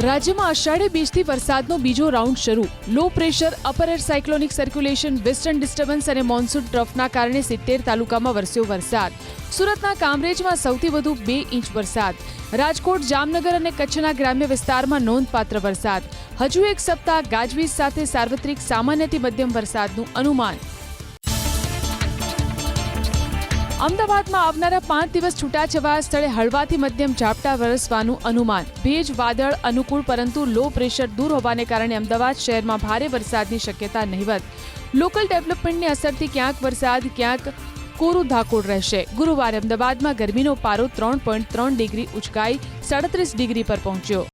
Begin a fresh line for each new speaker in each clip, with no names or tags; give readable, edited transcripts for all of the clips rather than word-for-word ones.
રાજ્યમાં અષાઢી બીજથી વરસાદનો બીજો રાઉન્ડ શરૂ. Low pressure, upper air cyclonic circulation, western disturbance અને મોન્સૂન ટ્રફના કારણે 70 તાલુકામાં વરસ્યો વરસાદ. સુરતના કામરેજમાં સૌથી વધુ 2 ઇંચ વરસાદ. રાજકોટ, જામનગર અને કચ્છના ગ્રામ્ય વિસ્તારમાં નોંધપાત્ર વરસાદ. હજુ એક સપ્તાહ ગાજવીજ સાથે સાર્વત્રિક સામાન્યથી મધ્યમ વરસાદનું અનુમાન. અમદાવાદમાં આવનારા 5 દિવસ છૂટાછવાયા સ્થળે હળવાથી મધ્યમ ઝાપટા વરસવાનું અનુમાન. ભેજ, વાદળ અનુકૂળ પરંતુ લો પ્રેશર દૂર હોવાને કારણે અમદાવાદ શહેરમાં ભારે વરસાદની શક્યતા નહિવત. લોકલ ડેવલપમેન્ટની અસરથી ક્યાંક વરસાદ, ક્યાંક કોરું ધાકોડ રહેશે. ગુરુવારે અમદાવાદમાં ગરમીનો પારો 3.3 ડિગ્રી ઉંચકાઈ 37 ડિગ્રી પર પહોંચ્યો.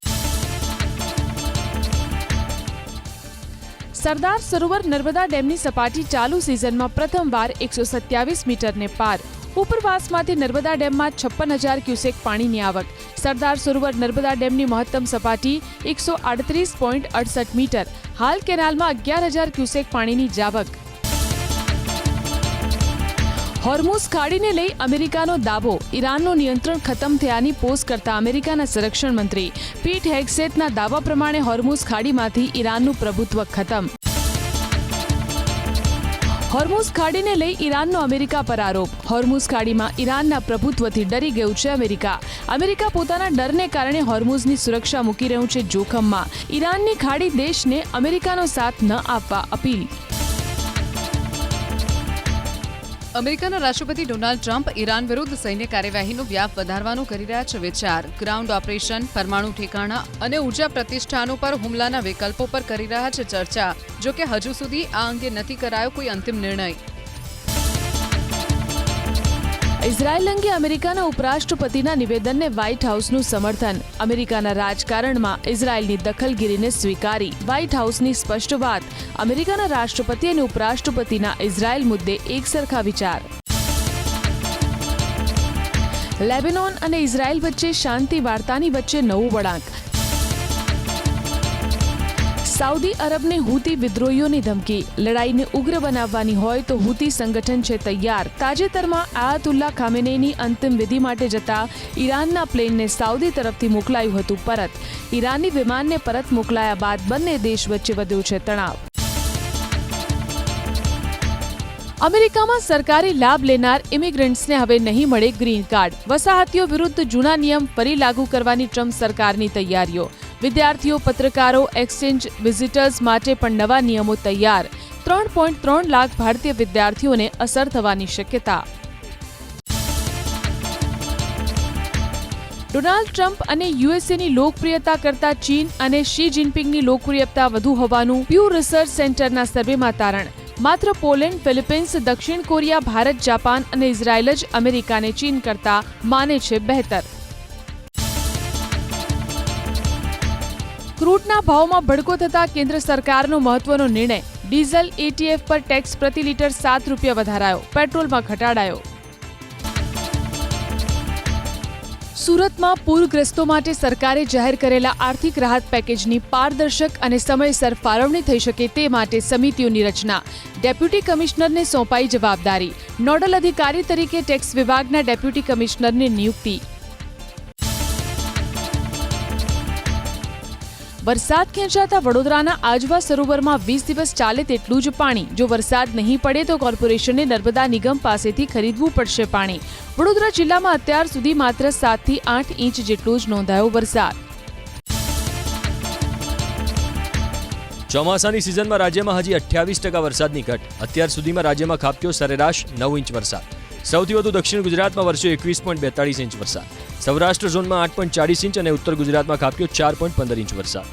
સરદાર સરોવર નર્મદા ડેમની સપાટી ચાલુ સિઝનમાં પ્રથમવાર 127 મીટરને પાર. ઉપરવાસમાંથી નર્મદા ડેમમાં 56,000 ક્યુસેક પાણીની આવક. સરદાર સરોવર નર્મદા ડેમની મહત્તમ સપાટી 138.68 મીટર. હાલ કેનાલમાં 11,000 ક્યુસેક પાણીની જાવક. હોર્મુઝ ખાડીને લઈ અમેરિકાનો દાવો. ઈરાનનું નિયંત્રણ ખતમ થયાની પોસ્ટ કરતા અમેરિકાના સંરક્ષણ મંત્રી પીટ હેગસેથના દાવા પ્રમાણે હોર્મુઝ ખાડીમાંથી ઈરાનનું પ્રભુત્વ ખતમ. હોર્મુઝ ખાડીને લઈ ઈરાનનો અમેરિકા પર આરોપ. હોર્મુઝ ખાડીમાં ઈરાનના પ્રભુત્વથી ડરી ગયું છે અમેરિકા. અમેરિકા પોતાના ડરને કારણે હોર્મુઝની સુરક્ષા મૂકી રહ્યું છે જોખમમાં. ઈરાનની ખાડી દેશને અમેરિકાનો સાથ ન આપવા અપીલ.
અમેરિકાના રાષ્ટ્રપતિ ડોનાલ્ડ ટ્રમ્પ ઈરાન વિરુદ્ધ સૈન્ય કાર્યવાહીનો વ્યાપ વધારવાનો કરી રહ્યા છે વિચાર. ગ્રાઉન્ડ ઓપરેશન, પરમાણુ ઠેકાણા અને ઉર્જા પ્રતિષ્ઠાનો પર હુમલાના વિકલ્પો પર કરી રહ્યા છે ચર્ચા. જોકે હજુ સુધી આ અંગે નથી કરાયો કોઈ અંતિમ નિર્ણય.
ઇઝરાયલ અંગે અમેરિકાના ઉપરાષ્ટ્રપતિના નિવેદનને વ્હાઇટ હાઉસનું સમર્થન. અમેરિકાના રાજકારણમાં ઇઝરાયલની દખલગીરીને સ્વીકારી. વ્હાઇટ હાઉસની સ્પષ્ટ વાત. અમેરિકાના રાષ્ટ્રપતિ અને ઉપરાષ્ટ્રપતિના ઇઝરાયલ મુદ્દે એકસરખા વિચાર. લેબેનોન અને ઇઝરાયલ વચ્ચે શાંતિ વાર્તાની વચ્ચે નવું વળાંક. સાઉદી અરબને હુતી વિદ્રોહીઓની ધમકી. લડાઈને ઉગ્ર બનાવવાની હોય તો હુતી સંગઠન છે તૈયાર. તાજેતરમાં આયાતુલ્લા ખામેનેઈની અંતિમ વિધિ માટે જતા ઈરાનના પ્લેનને સાઉદી તરફથી મોકલાયું હતું પરત. ઈરાની વિમાનને પરત મોકલાયા બાદ બંને દેશ વચ્ચે વધ્યો છે તણાવ. અમેરિકામાં સરકારી લાભ લેનાર ઇમિગ્રન્ટ્સને હવે નહીં મળે ગ્રીન કાર્ડ. વસાહતીઓ વિરુદ્ધ જૂના નિયમ ફરી લાગુ કરવાની ટ્રમ્પ સરકારની તૈયારીઓ. વિદ્યાર્થીઓ, પત્રકારો, એક્સચેન્જ વિઝિટર્સ માટે પણ નવા નિયમો તૈયાર. 3.3 લાખ ભારતીય વિદ્યાર્થીઓને અસર થવાની શક્યતા. ડોનાલ્ડ ટ્રમ્પ અને યુએસએની લોકપ્રિયતા કરતા ચીન અને શી જિનપિંગની લોકપ્રિયતા વધુ હોવાનું પ્યુ રિસર્ચ સેન્ટરના સર્વેમાં તારણ. માત્ર પોલેન્ડ, ફિલિપિન્સ, દક્ષિણ કોરિયા, ભારત, જાપાન અને ઇઝરાયલ જ અમેરિકાને ચીન કરતા માને છે બહેતર. ક્રૂડના ભાવમાં ભડકો થતા કેન્દ્ર સરકારનો મહત્વનો નિર્ણય. ડીઝલ એટીએફ પર ટેક્સ પ્રતિ લીટર 7 રૂપિયા વધારાયો. પેટ્રોલમાં ઘટાડાયો. સુરતમાં પૂરગ્રસ્તો માટે સરકારે જાહેર કરેલા આર્થિક રાહત પેકેજની પારદર્શક અને સમયસર ફાળવણી થઈ શકે તે માટે સમિતિઓની રચના. ડેપ્યુટી કમિશનરને સોંપાઈ જવાબદારી. નોડલ અધિકારી તરીકે ટેક્સ વિભાગના ડેપ્યુટી કમિશનરની નિયુક્તિ. વરસાદ ખેંચાતા વડોદરાના આજવા સરોવરમાં 20 દિવસ ચાલે તેટલું જ પાણી. જો વરસાદ નહીં પડે તો કોર્પોરેશનને નર્મદા નિગમ પાસેથી ખરીદવું પડશે પાણી. વડોદરા જિલ્લામાં અત્યાર સુધી માત્ર 7 થી 8 ઇંચ જેટલો જ નોંધાયો વરસાદ.
ચોમાસાની સિઝનમાં રાજ્યમાં હજી 28% વરસાદની ઘટ. અત્યાર સુધીમાં રાજ્યમાં ખાબક્યો સરેરાશ 9 ઇંચ વરસાદ. સૌથી વધુ દક્ષિણ ગુજરાતમાં વરસ્યો 21.42 ઇંચ વરસાદ. સૌરાષ્ટ્ર ઝોનમાં 8.40 ઇંચ અને ઉત્તર ગુજરાતમાં ખાબક્યો 4.15 ઇંચ વરસાદ.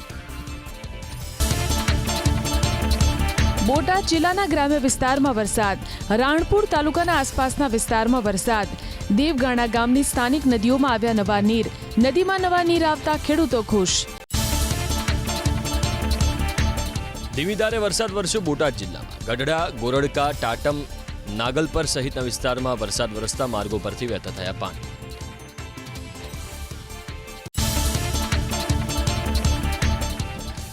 બોટાદ જિલ્લાના ગ્રામ્ય વિસ્તારમાં વરસાદ. રાણપુર તાલુકાના આસપાસના વિસ્તારમાં વરસાદ. દેવગાણા ગામની સ્થાનિક નદીઓમાં આવ્યા નવા નીર. નદીમાં નવા નીર આવતા ખેડૂતો ખુશ.
ધીમી ધારે વરસાદ વરસ્યો બોટાદ જિલ્લામાં. ગઢડા, ગોરડકા, ટાટમ, નાગલપર સહિતના વિસ્તારમાં વરસાદ વરસતા માર્ગો પરથી વહેતા થયા પાણી.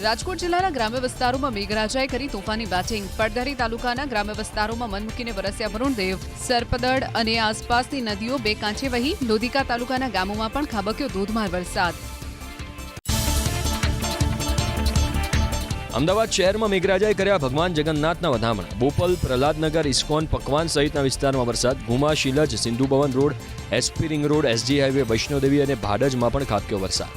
રાજકોટ જિલ્લાના ગ્રામ્ય વિસ્તારોમાં મેઘરાજાએ કરી તોફાની બેટિંગ. પડધરી તાલુકાના ગ્રામ્ય વિસ્તારોમાં મન મૂકીને વરસ્યા વરુણદેવ. સરપદડ અને આસપાસની નદીઓ બે કાંઠે વહી. લોધિકા તાલુકાના ગામોમાં પણ ખાબક્યો ધોધમાર વરસાદ.
અમદાવાદ શહેરમાં મેઘરાજાએ કર્યા ભગવાન જગન્નાથના વધામણા. બોપલ, પ્રહલાદનગર, ઇસ્કોન, પકવાન સહિતના વિસ્તારમાં વરસાદ. Guma, Shilaj, Sindhu Bhavan road, SP ring road, SG highway, Vaishnodevi અને ભાડજમાં પણ ખાબક્યો વરસાદ.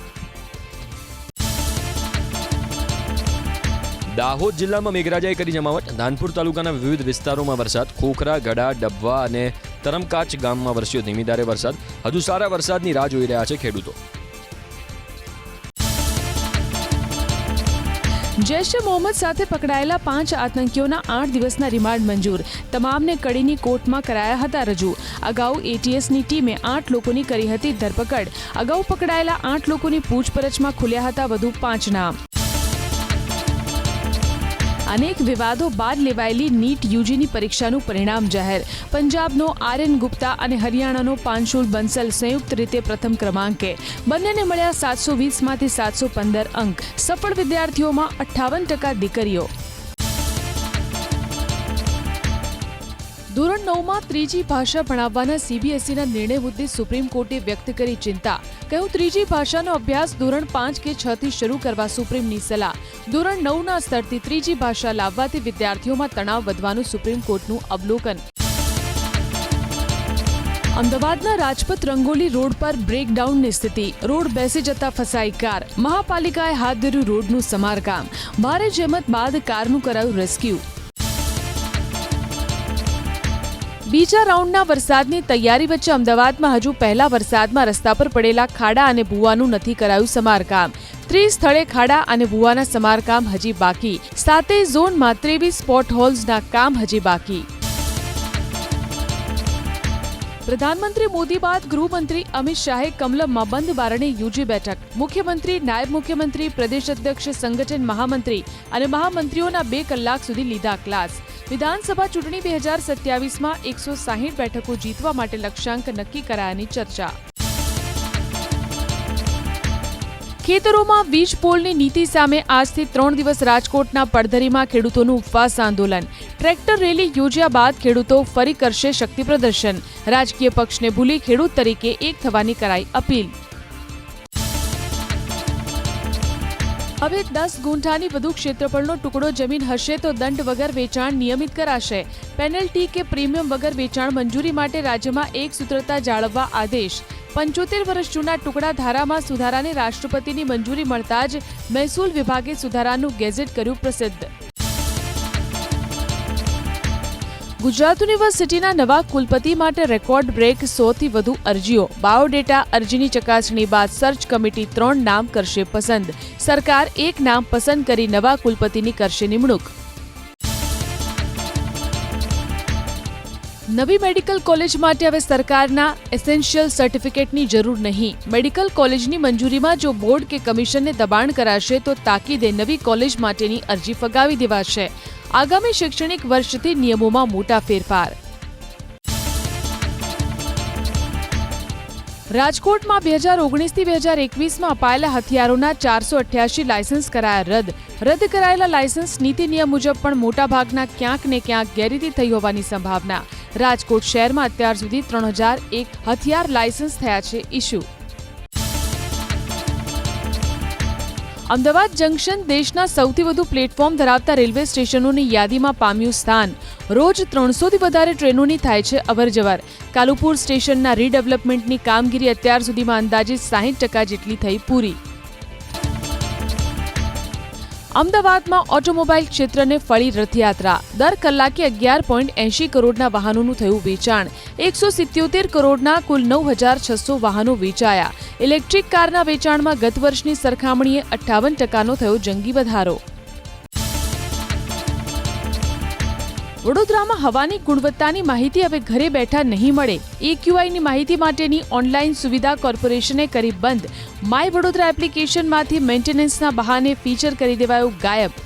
દાહોદ જિલ્લામાં મેઘરાજાએ કરી જમાવટ. ધાનપુર તાલુકાના વિવિધ વિસ્તારોમાં વરસાદ. ખોખરા, ગડા, ડબવા અને તરમકાચ ગામમાં વરસ્યો ધીમી ધારે વરસાદ. હજુ સારા વરસાદની રાહ જોઈ રહ્યા છે ખેડૂતો.
જૈશ-એ મોહમ્મદ સાથે પકડાયેલા 5 આતંકીઓના 8 દિવસના રિમાન્ડ મંજૂર. તમામને કડીની કોર્ટમાં કરાયા હતા રજૂ. અગાઉ એટીએસની ટીમે 8 લોકોની કરી હતી ધરપકડ. અગાઉ પકડાયેલા 8 લોકોની પૂછપરછમાં ખુલ્યા હતા વધુ 5 નામ. અનેક વિવાદો બાદ લેવાયેલી નીટ યુજીની પરીક્ષાનું પરિણામ જાહેર. પંજાબનો આર્યન ગુપ્તા અને હરિયાણાનો પાંશુલ બંસલ સંયુક્ત રીતે પ્રથમ ક્રમાંકે. બંનેને મળ્યા 720માંથી 715 અંક. સફળ વિદ્યાર્થીઓમાં 58% દીકરીઓ. ધોરણ 9માં ત્રીજી ભાષા ભણાવવાના સીબીએસઈના નિર્ણય મુદ્દે સુપ્રીમ કોર્ટે વ્યક્ત કરી ચિંતા. કહ્યું, ત્રીજી ભાષાનો અભ્યાસ ધોરણ 5 કે 6 થી શરૂ કરવા સુપ્રીમની સલાહ. ધોરણ 9ના સ્તરથી ત્રીજી ભાષા લાવવાથી વિદ્યાર્થીઓમાં તણાવ વધવાનું સુપ્રીમ કોર્ટનું અવલોકન. અમદાવાદના રાજપથ રંગોલી રોડ પર બ્રેકડાઉનની સ્થિતિ. રોડ બેસી જતા ફસાઈ કાર. મહાપાલિકાએ હાથ ધર્યું રોડનું સમારકામ. ભારે જહેમત બાદ કારનું કરાયું રેસ્ક્યુ. બીજા રાઉન્ડના વરસાદની તૈયારી વચ્ચે અમદાવાદમાં હજુ પહેલા વરસાદમાં રસ્તા પર પડેલા ખાડા અને ભૂવાનું નથી કરાયું સમારકામ. 30 સ્થળે ખાડા અને ભૂવાના સમારકામ હજી બાકી. 7 ઝોનમાં 23 સ્પોટ હોલ્સના કામ હજી બાકી. પ્રધાનમંત્રી મોદી બાદ ગૃહમંત્રી અમિત શાહે કમલમમાં બંધ બારણે યોજી બેઠક. મુખ્યમંત્રી, નાયબ મુખ્યમંત્રી, પ્રદેશ અધ્યક્ષ, સંગઠન મહામંત્રી અને મહામંત્રીઓના 2 કલાક સુધી લીધા ક્લાસ. વિધાનસભા ચૂંટણી 2027માં 160 બેઠકો જીતવા માટે લક્ષ્યાંક નક્કી કરાયાની ચર્ચા. ખેતરોમાં વીજ પોલની નીતિ સામે આજથી 3 દિવસ રાજકોટના પડધરીમાં ખેડૂતોનું ઉપવાસ આંદોલન. ટ્રેક્ટર રેલી યોજ્યા બાદ ખેડૂતો ફરી કરશે શક્તિ પ્રદર્શન. રાજકીય પક્ષને ભૂલી ખેડૂત તરીકે એક થવાની કરાઈ અપીલ. હવે 10 ગુંઠાની વધુ ક્ષેત્રફળનો ટુકડો જમીન હશે તો દંડ વગર વેચાણ નિયમિત કરાશે. પેનલ્ટી કે પ્રીમિયમ વગર વેચાણ મંજૂરી માટે રાજ્યમાં એક સૂત્રતા જાળવવા આદેશ. 75 વર્ષ જૂના ટુકડા ધારામાં સુધારાને રાષ્ટ્રપતિની મંજૂરી મળતા જ મહેસૂલ વિભાગે સુધારાનું ગેઝેટ કર્યું પ્રસિદ્ધ. ગુજરાત યુનિવર્સિટીના નવા કુલપતિ માટે રેકોર્ડ બ્રેક 100થી વધુ અરજીઓ. બાયોડેટા અરજીની ચકાસણી બાદ સર્ચ કમિટી 3 નામ કરશે પસંદ. સરકાર 1 નામ પસંદ કરી નવા કુલપતિની કરશે નિમણૂક. નવી મેડિકલ કોલેજ માટે હવે સરકારના એસેન્શિયલ સર્ટિફિકેટની જરૂર નહીં. મેડિકલ કોલેજની મંજૂરીમાં જો બોર્ડ કે કમિશનને દબાણ કરાશે તો તાકીદે નવી કોલેજ માટેની અરજી ફગાવી દેવાશે. આગામી શૈક્ષણિક વર્ષથી નિયમોમાં મોટા ફેરફાર. રાજકોટમાં 2019થી 2021માં અપાયેલા હથિયારોના 488 લાયસન્સ કરાયા રદ. રદ કરાયેલા લાયસન્સ નીતિ નિયમ મુજબ પણ મોટાભાગના ક્યાંક ને ક્યાંક ગેરરીતિ થઈ હોવાની સંભાવના. રાજકોટ શહેરમાં અત્યાર સુધી 3001 હથિયાર લાયસન્સ થયા છે ઇસ્યુ. અમદાવાદ જંકશન દેશના સૌથી વધુ પ્લેટફોર્મ ધરાવતા રેલવે સ્ટેશનોની યાદીમાં પામ્યું સ્થાન. રોજ 300થી વધારે ટ્રેનોની થાય છે અવરજવર. કાલુપુર સ્ટેશનના રીડેવલપમેન્ટની કામગીરી અત્યાર સુધીમાં અંદાજે 60% જેટલી થઈ પૂરી. અમદાવાદમાં ઓટોમોબાઈલ ક્ષેત્રને ફળી રથયાત્રા. દર કલાકે 11.80 કરોડના વાહનોનું થયું વેચાણ. 177 કરોડના કુલ 9600 વાહનો વેચાયા. ઇલેક્ટ્રિક કારના વેચાણમાં ગત વર્ષની સરખામણીએ 58%નો થયો જંગી વધારો. વડોદરામાં હવાની ગુણવત્તાની માહિતી હવે ઘરે બેઠા નહીં મળે. એક્યુઆઈની માહિતી માટેની ઓનલાઈન સુવિધા કોર્પોરેશને કરી બંધ. માય વડોદરા એપ્લિકેશનમાંથી મેન્ટેનન્સના બહાને ફીચર કરી દેવાયું ગાયબ.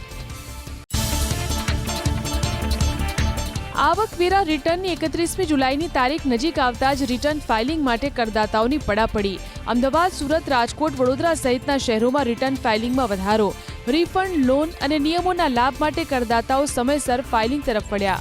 આવકવેરા રિટર્નની 31મી જુલાઈની તારીખ નજીક આવતા જ રિટર્ન ફાઇલિંગ માટે કરદાતાઓની પડાપડી. અમદાવાદ, સુરત, રાજકોટ, વડોદરા સહિતના શહેરોમાં રિટર્ન ફાઇલિંગમાં વધારો. રિફંડ, લોન અને નિયમોના લાભ માટે કરદાતાઓ સમયસર ફાઇલિંગ તરફ વળ્યા.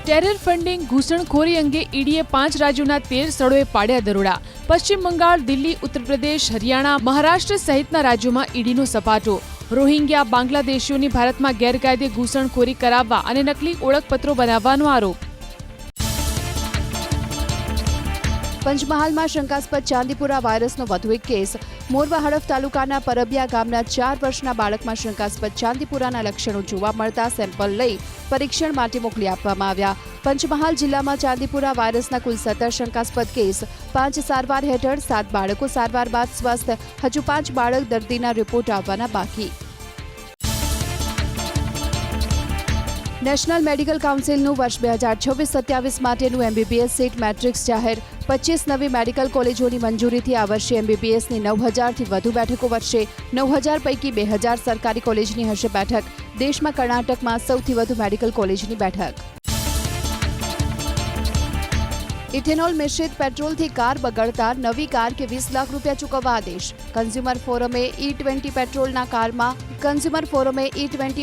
ટેરર ફંડિંગ ઘૂસણખોરી અંગે ઈડીએ 5 રાજ્યોના 13 સ્થળોએ પાડ્યા દરોડા. પશ્ચિમ બંગાળ, દિલ્હી, ઉત્તર પ્રદેશ, હરિયાણા, મહારાષ્ટ્ર સહિતના રાજ્યોમાં ઈડીનો સપાટો. રોહિંગ્યા બાંગ્લાદેશીઓની ભારતમાં ગેરકાયદે ઘૂસણખોરી કરાવવા અને નકલી ઓળખપત્રો બનાવવાનો આરોપ.
પંચમહાલમાં શંકાસ્પદ ચાંદીપુરા વાયરસનો વધુ એક કેસ. મોરવા હડફ તાલુકાના પરબિયા ગામના 4 વર્ષના બાળકમાં શંકાસ્પદ ચાંદીપુરાના લક્ષણો જોવા મળતા સેમ્પલ લઈ પરીક્ષણ માટે મોકલી આપવામાં આવ્યા. પંચમહાલ જિલ્લામાં ચાંદીપુરા વાયરસના કુલ 17 શંકાસ્પદ કેસ. 5 સારવાર હેઠળ, 7 બાળકો સારવાર બાદ સ્વસ્થ. હજુ 5 બાળક દર્દીના રિપોર્ટ આવવાના બાકી. નેશનલ મેડિકલ કાઉન્સિલનું વર્ષ 2026-27 માટેનું MBBS સીટ મેટ્રિક્સ જાહેર. 25 નવી મેડિકલ કોલેજોની મંજૂરીથી આ વર્ષે MBBSની 9,000થી વધુ બેઠકો વધશે. 9,000 પૈકી 2,000 સરકારી કોલેજની હશે બેઠક. દેશમાં કર્ણાટકમાં સૌથી વધુ મેડિકલ કોલેજની બેઠક. ઇથેનોલ મિશ્રિત પેટ્રોલથી કાર બગડતા નવી કાર કે 20 લાખ રૂપિયા ચૂકવવા આદેશ. કન્ઝ્યુમર ફોરમે E20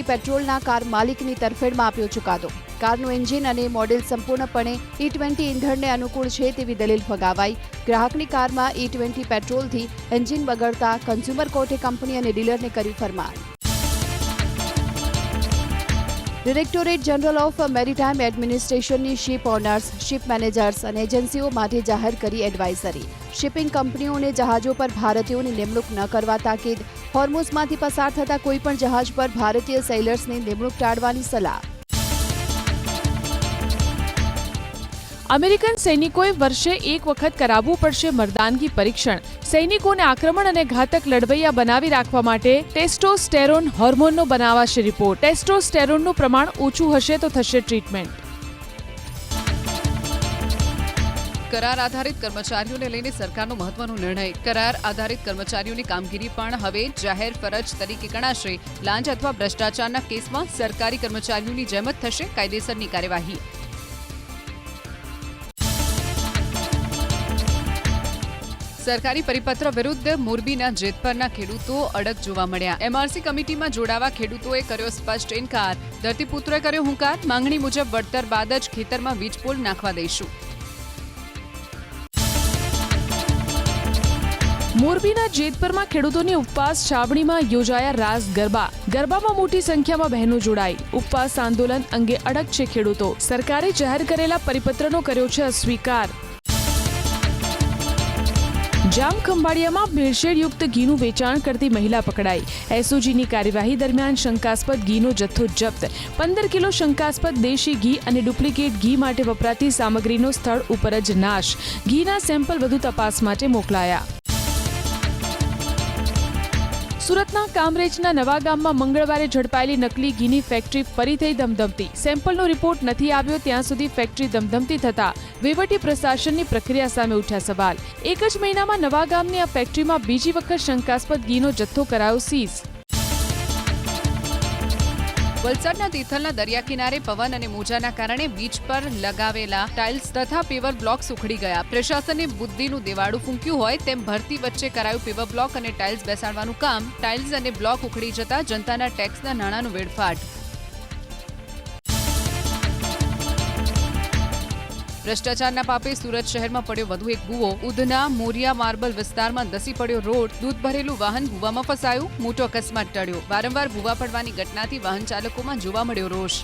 પેટ્રોલના કાર માલિકની તરફેણમાં આપ્યો ચુકાદો. કારનું એન્જિન અને મોડેલ સંપૂર્ણપણે E20 ઇંધણને અનુકૂળ છે તેવી દલીલ ફગાવાઈ. ગ્રાહકની કારમાં E20 પેટ્રોલથી એન્જિન બગડતા કન્ઝ્યુમર કોર્ટે કંપની અને ડીલરને કરી ફરમાન. ડિરેક્ટોરેટ જનરલ ઓફ મેરીટાઈમ એડમિનિસ્ટ્રેશનની શિપ ઓનર્સ, શિપ મેનેજર્સ અને એજન્સીઓ માટે જાહેર કરી એડવાઇઝરી. શિપિંગ કંપનીઓને જહાજો પર ભારતીયોની નિમણૂક ન કરવા તાકીદ. હોર્મુઝમાંથી પસાર થતા કોઈપણ જહાજ પર ભારતીય સેલર્સની નિમણૂક ટાળવાની સલાહ.
અમેરિકન સૈનિકોએ વર્ષે એક વખત કરાવવું પડશે મર્દાનગી પરીક્ષણ. સૈનિકોને આક્રમણ અને ઘાતક લડવૈયા બનાવી રાખવા માટે ટેસ્ટોસ્ટેરોન હોર્મોનનો બનાવાશે રિપોર્ટ. ટેસ્ટોસ્ટેરોનનું પ્રમાણ ઓછું હશે તો થશે ટ્રીટમેન્ટ.
કરાર આધારિત કર્મચારીઓને લઈને સરકારનો મહત્વનો નિર્ણય. કરાર આધારિત કર્મચારીઓની કામગીરી પણ હવે જાહેર ફરજ તરીકે ગણાશે. લાંચ અથવા ભ્રષ્ટાચારના કેસમાં સરકારી કર્મચારીઓની જેમ જ થશે કાયદેસરની કાર્યવાહી. સરકારી પરિપત્ર વિરુદ્ધ મોરબીના જેતપરના ખેડૂતો અડગ જોવા મળ્યા. MRC કમિટીમાં જોડાવા ખેડૂતોએ કર્યો સ્પષ્ટ ઇનકાર. ધરતીપુત્રોએ કર્યો હુંકાર. માંગણી મુજબ વળતર બાદ જ ખેતરમાં વીજપોલ નાખવા દઈશું.
મોરબીના જેતપરમાં ખેડૂતોની ઉપવાસ છાવણીમાં યોજાયા રાસ ગરબા. ગરબામાં મોટી સંખ્યામાં બહેનો જોડાઈ. ઉપવાસ આંદોલન અંગે અડગ છે ખેડૂતો. સરકારે જાહેર કરેલા પરિપત્રનો કર્યો છે અસ્વીકાર. જામખંભાળિયામાં ભેળસેળયુક્ત ઘીનું વેચાણ કરતી મહિલા પકડાઈ. એસઓજીની કાર્યવાહી દરમિયાન શંકાસ્પદ ઘીનો જથ્થો જપ્ત. 15 કિલો શંકાસ્પદ દેશી ઘી અને ડુપ્લિકેટ ઘી માટે વપરાતી સામગ્રીનો સ્થળ ઉપર જ નાશ. ઘીના સેમ્પલ વધુ તપાસ માટે મોકલાયા. સુરતના કામરેજના નવાગામમાં મંગળવારે ઝડપાયેલી નકલી ઘીની ફેક્ટરી ફરી થઈ ધમધમતી. સેમ્પલનો રિપોર્ટ નથી આવ્યો ત્યાં સુધી ફેક્ટરી ધમધમતી થતા વહીવટી પ્રશાસનની પ્રક્રિયા સામે ઉઠ્યા સવાલ. એક જ મહિનામાં નવાગામની આ ફેક્ટરીમાં બીજી વખત શંકાસ્પદ ઘીનો જથ્થો કરાયો સીઝ.
વલસાડના તિથલના દરિયા કિનારે પવન અને મોજાના કારણે બીચ પર લગાવેલા ટાઇલ્સ તથા પેવર બ્લોક્સ ઉખડી ગયા. પ્રશાસને બુદ્ધિનું દેવાળું ફૂંક્યું હોય તેમ ભરતી વચ્ચે કરાયું પેવર બ્લોક અને ટાઇલ્સ બેસાડવાનું કામ. ટાઇલ્સ અને બ્લોક ઉખડી જતા જનતાના ટેક્સના નાણાંનો વેડફાટ. ભ્રષ્ટાચારના પાપે સુરત શહેરમાં પડ્યો વધુ એક ભૂવો. ઉધના મોરિયા માર્બલ વિસ્તારમાં ધસી પડ્યો રોડ. દૂધ ભરેલું વાહન ભૂવામાં ફસાયું. મોટો અકસ્માત ટળ્યો. વારંવાર ભૂવા પડવાની ઘટનાથી વાહન ચાલકોમાં જોવા મળ્યો રોષ.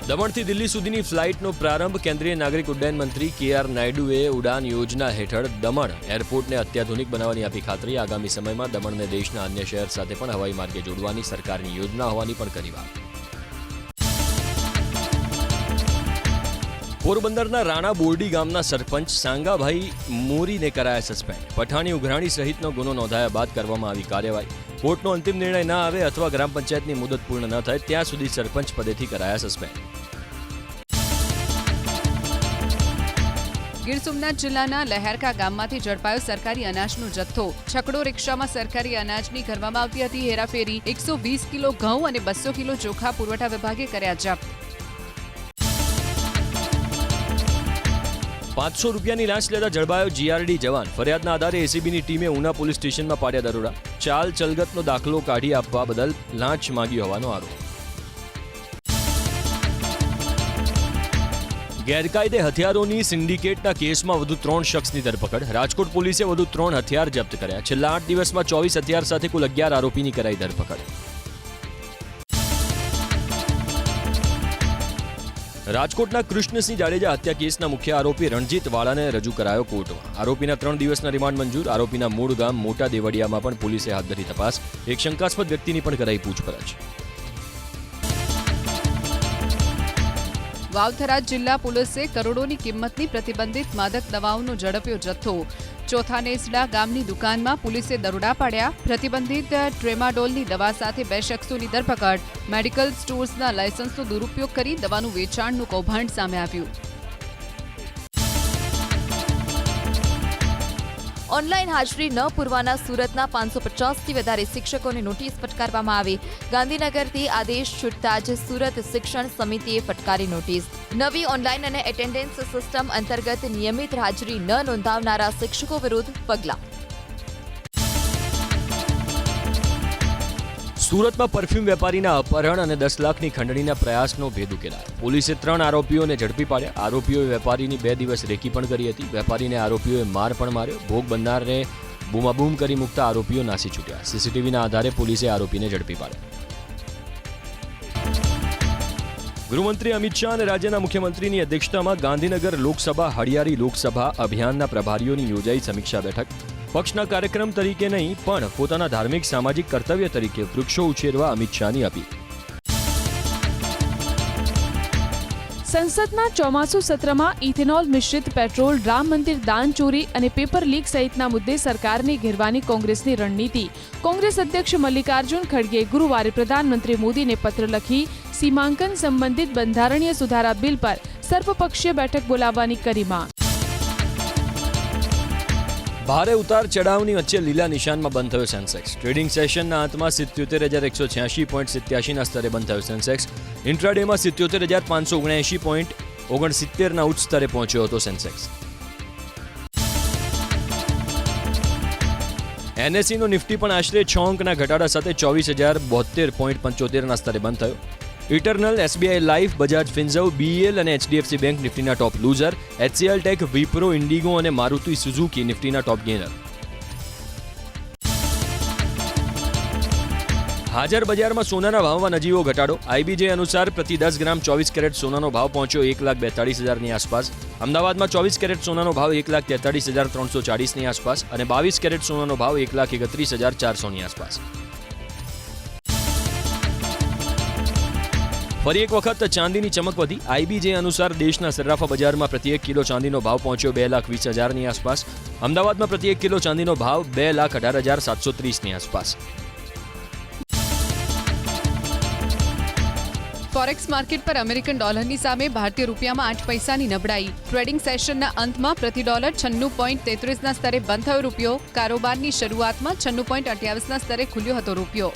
દમણથી દિલ્હી સુધીની ફ્લાઇટનો પ્રારંભ. કેન્દ્રીય નાગરિક ઉડ્ડયન મંત્રી KR નાયડુએ ઉડાન યોજના હેઠળ દમણ એરપોર્ટને અત્યાધુનિક બનાવવાની આપી ખાતરી. આગામી સમયમાં દમણને દેશના અન્ય શહેર સાથે પણ હવાઈ માર્ગે જોડવાની સરકારની યોજના હોવાની પણ કરી વાત. પોરબંદરના રાણા બોરડી ગામના સરપંચ સાંગાભાઈ મોરીને કરાયા સસ્પેન્ડ. પઠાણી ઉઘરાણી સહિતનો ગુનો નોંધાયા બાદ કરવામાં આવી કાર્યવાહી. કોર્ટનો અંતિમ નિર્ણય ન આવે અથવા ગ્રામ પંચાયતની મુદત પૂર્ણ ન થાય ત્યાં સુધી સરપંચ પદેથી કરાયા સસ્પેન્ડ.
ગીર સોમનાથ જિલ્લાના લહેરકા ગામમાંથી ઝડપાયો સરકારી અનાજનો જથ્થો. છકડો રિક્ષામાં સરકારી અનાજની કરવામાં આવતી હતી હેરાફેરી. 120 કિલો ઘઉં અને 200 કિલો ચોખા પુરવઠા વિભાગે કર્યા જપ્ત.
500 રૂપિયાની લાંચ લેતા ઝડપાયો GRD જવાન. ફરિયાદના આધારે ACBની ટીમે ઉના પોલીસ સ્ટેશનમાં પાડ્યા દરોડા. ચાલ ચલગતનો દાખલો કાઢી આપવા બદલ લાંચ માંગી હોવાનો આરોપ. ગેરકાયદે હથિયારોની સિન્ડિકેટના કેસમાં વધુ 3 શખ્સની ધરપકડ. રાજકોટ પોલીસે વધુ 3 હથિયાર જપ્ત કર્યા. છેલ્લા 8 દિવસમાં 24 હથિયાર સાથે કુલ 11 આરોપીની કરાઈ ધરપકડ. રાજકોટના કૃષ્ણસિંહ જાડેજા હત્યા કેસના મુખ્ય આરોપી રણજીત વાળાને રજૂ કરાયો કોર્ટમાં. આરોપીના 3 દિવસના રિમાન્ડ મંજૂર. આરોપીના મૂળ ગામ મોટા દેવડિયામાં પણ પોલીસે હાથ ધરી તપાસ. એક શંકાસ્પદ વ્યક્તિની પણ કરાઈ પૂછપરછ.
વાવથરા જિલ્લા પોલીસે કરોડોની કિંમતની પ્રતિબંધિત માદક દવાઓનો ઝડપ્યો જથ્થો. ચોથા નેસડા ગામની દુકાનમાં પોલીસે દરોડા પાડ્યા. પ્રતિબંધિત ટ્રેમાડોલની દવા સાથે 2 શખ્સોની ધરપકડ. મેડિકલ સ્ટોર્સના લાયસન્સનો દુરુપયોગ કરી દવાનું વેચાણનું કૌભાંડ સામે આવ્યું.
ઓનલાઈન હાજરી ન પૂરવાના સુરતના 550થી વધારે શિક્ષકોને નોટિસ ફટકારવામાં આવી. ગાંધીનગરથી આદેશ છૂટતા જ સુરત શિક્ષણ સમિતિએ ફટકારી નોટિસ. નવી ઓનલાઈન અને એટેન્ડન્સ સિસ્ટમ અંતર્ગત નિયમિત હાજરી ન નોંધાવનારા શિક્ષકો વિરુદ્ધ પગલાં.
સુરતમાં પરફ્યુમ વેપારીના અપહરણ અને 10 લાખની ખંડણીના પ્રયાસનો ભેદ ઉકેલાયો. પોલીસે 3 આરોપીઓને ઝડપી પાડ્યા. આરોપીઓએ વેપારીની 2 દિવસ રેકી પણ કરી હતી. વેપારીને આરોપીઓએ માર પણ માર્યો. ભોગ બનનારને બૂમાબૂમ કરી મૂકતા આરોપીઓ નાસી છૂટ્યા. સીસીટીવીના આધારે પોલીસે આરોપીને ઝડપી પાડ્યા. ગૃહમંત્રી અમિત શાહ અને રાજ્યના મુખ્યમંત્રીની અધ્યક્ષતામાં ગાંધીનગર લોકસભા હળિયાળી લોકસભા અભિયાનના પ્રભારીઓની યોજાઈ સમીક્ષા બેઠક. પક્ષના કાર્યક્રમ તરીકે નહીં પણ પોતાના ધાર્મિક સામાજિક કર્તવ્ય તરીકે વૃક્ષો ઉછેરવા અમિત શાહની અપીલ.
સંસદના ચોમાસુ સત્રમાં ઇથેનોલ મિશ્રિત પેટ્રોલ, રામ મંદિર દાન ચોરી અને પેપર લીક સહિતના મુદ્દે સરકારને ઘેરવાની કોંગ્રેસની રણનીતિ. કોંગ્રેસ અધ્યક્ષ મલ્લિકાર્જુન ખડગે ગુરુવારે પ્રધાનમંત્રી મોદીને પત્ર લખી સીમાંકન સંબંધિત બંધારણીય સુધારા બિલ પર સર્વપક્ષીય બેઠક બોલાવવાની કરી માંગ.
ભારે ઉતાર ચઢાવની વચ્ચે લીલા નિશાનમાં બંધ થયો સેન્સેક્સ. ટ્રેડિંગ સેશનના અંતમાં 77,186.87ના સ્તરે બંધ થયો સેન્સેક્સ. ઇન્ટ્રાડેમાં 77,579.69ના ઉચ્ચ સ્તરે પહોંચ્યો હતો સેન્સેક્સ. એનએસઈનો નિફ્ટી પણ આશરે 6 અંકના ઘટાડા સાથે 24,072.75ના સ્તરે બંધ થયો. Eternal, SBI Life, Bajaj Finserv, BEL અને એચડીએફસી બેંક નિફ્ટીના top loser. HCL Tech, Wipro, IndiGo અને મારુતિ સુઝુકી નિફ્ટીના ટોપ ગેનર. હાજર બજારમાં સોનાના ભાવમાં નજીવો ઘટાડો. આઈબીજે અનુસાર પ્રતિ 10 ગ્રામ 24 કેરેટ સોનાનો ભાવ પહોંચ્યો 1,42,000ની આસપાસ. અમદાવાદમાં 24 કેરેટ સોનાનો ભાવ 1,43,340ની આસપાસ અને 22 કેરેટ સોનાનો ભાવ 1,31,400ની આસપાસ. ફરી એક વખત ચાંદીની ચમક વધી. આઈબીજે અનુસાર દેશના સર્રાફા બજારમાં પ્રતિ 1 કિલો ચાંદીનો ભાવ પહોંચ્યો 2,20,000ની આસપાસ. અમદાવાદમાં પ્રતિ 1 કિલો ચાંદીનો ભાવ 2,18,730ની આસપાસ.
ફોરેક્સ માર્કેટ પર અમેરિકન ડોલરની સામે ભારતીય રૂપિયામાં 8 પૈસાની નબળાઈ. ટ્રેડિંગ સેશનના અંતમાં પ્રતિ ડોલર 96.33ના સ્તરે બંધ થયો રૂપિયો. કારોબારની શરૂઆતમાં 96.28ના સ્તરે ખુલ્યો હતો રૂપિયો.